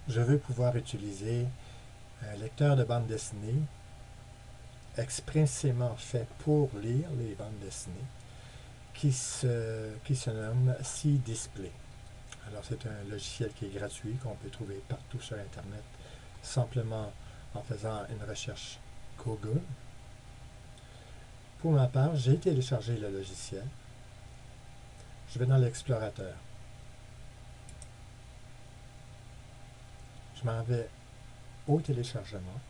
Je veux pouvoir utiliser un lecteur de bande dessinée expressément fait pour lire les bandes dessinées qui se nomme C-Display. Alors c'est un logiciel qui est gratuit, qu'on peut trouver partout sur Internet, simplement en faisant une recherche Google. Pour ma part, j'ai téléchargé le logiciel. Je vais dans l'explorateur. Je m'en vais au téléchargement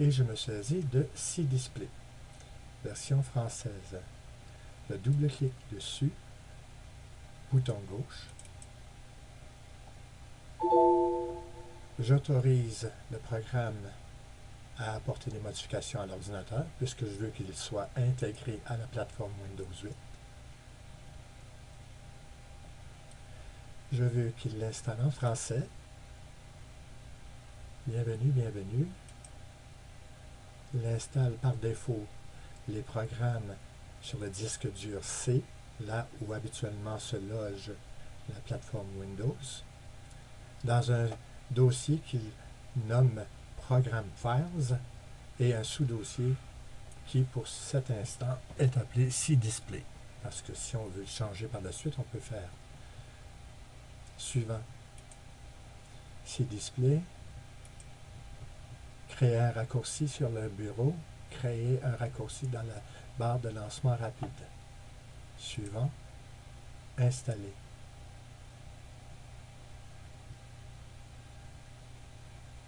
et je me saisis de C-Display, version française. Je double-clique dessus, bouton gauche. J'autorise le programme à apporter des modifications à l'ordinateur, puisque je veux qu'il soit intégré à la plateforme Windows 8. Je veux qu'il l'installe en français. Bienvenue, bienvenue. Il installe par défaut les programmes sur le disque dur C, là où habituellement se loge la plateforme Windows, dans un dossier qu'il nomme Program Files et un sous-dossier qui, pour cet instant, est appelé C-Display. Parce que si on veut le changer par la suite, on peut faire suivant. C-Display, créer un raccourci sur le bureau, créer un raccourci dans la barre de lancement rapide. Suivant, installer.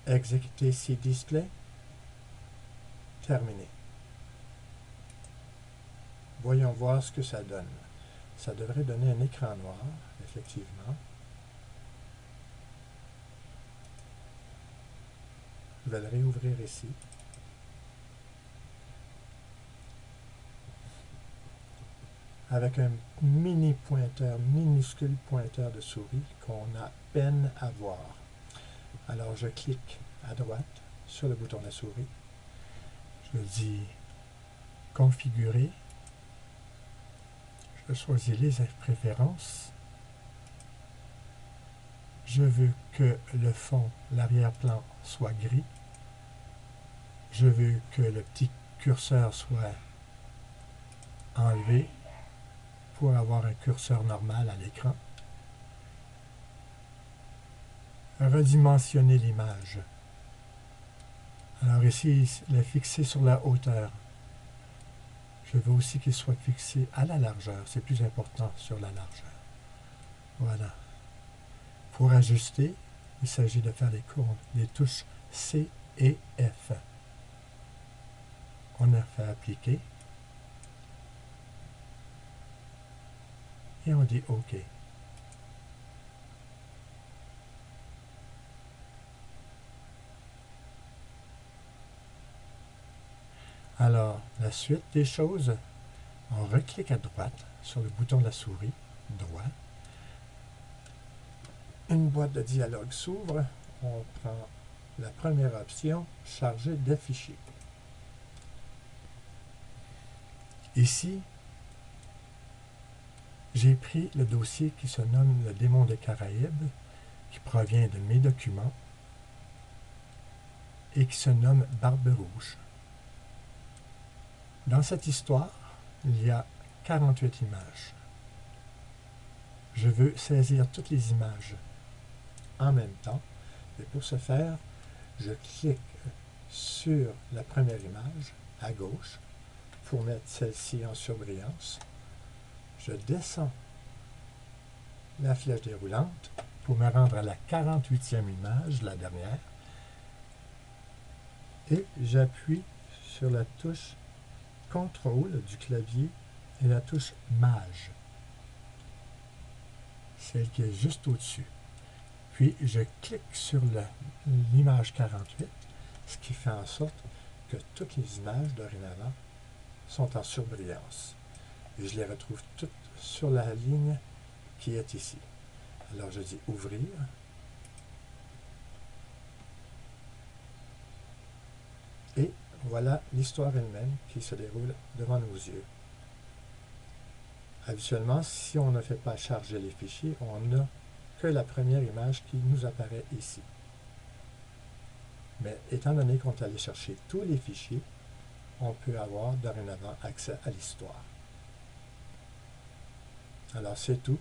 Exécuter C-Display, terminé. Voyons voir ce que ça donne. Ça devrait donner un écran noir, effectivement. Je vais le réouvrir ici. Avec un mini pointeur, minuscule pointeur de souris qu'on a peine à voir. Alors je clique à droite sur le bouton de la souris. Je dis configurer. Je choisis les préférences. Je veux que le fond, l'arrière-plan soit gris. Je veux que le petit curseur soit enlevé pour avoir un curseur normal à l'écran. Redimensionner l'image. Alors ici, le fixer sur la hauteur. Je veux aussi qu'il soit fixé à la largeur. C'est plus important sur la largeur. Voilà. Pour ajuster, il s'agit de faire les touches C et F. On a fait appliquer. Et on dit OK. Alors, la suite des choses, on reclique à droite sur le bouton de la souris, droit. Une boîte de dialogue s'ouvre. On prend la première option, charger des fichiers. Ici, j'ai pris le dossier qui se nomme le démon des Caraïbes, qui provient de mes documents, et qui se nomme Barbe Rouge. Dans cette histoire, il y a 48 images. Je veux saisir toutes les images en même temps, et pour ce faire, je clique sur la première image à gauche pour mettre celle-ci en surbrillance. Je descends la flèche déroulante pour me rendre à la 48e image, la dernière, et j'appuie sur la touche CTRL du clavier et la touche Maj, celle qui est juste au-dessus. Puis je clique sur l'image 48, ce qui fait en sorte que toutes les images dorénavant sont en surbrillance. Et je les retrouve toutes sur la ligne qui est ici. Alors je dis ouvrir. Et voilà l'histoire elle-même qui se déroule devant nos yeux. Habituellement, si on ne fait pas charger les fichiers, on n'a que la première image qui nous apparaît ici. Mais étant donné qu'on est allé chercher tous les fichiers, on peut avoir dorénavant accès à l'histoire. Alors c'est tout.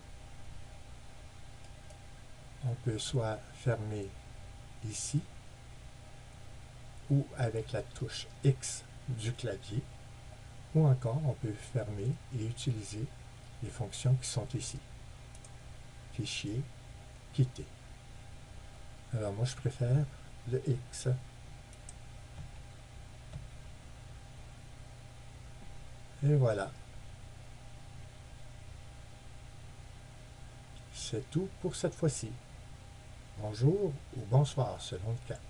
On peut soit fermer ici, ou avec la touche X du clavier, ou encore on peut fermer et utiliser les fonctions qui sont ici. Fichier, quitter. Alors moi je préfère le X. Et voilà. C'est tout pour cette fois-ci. Bonjour ou bonsoir selon le cas.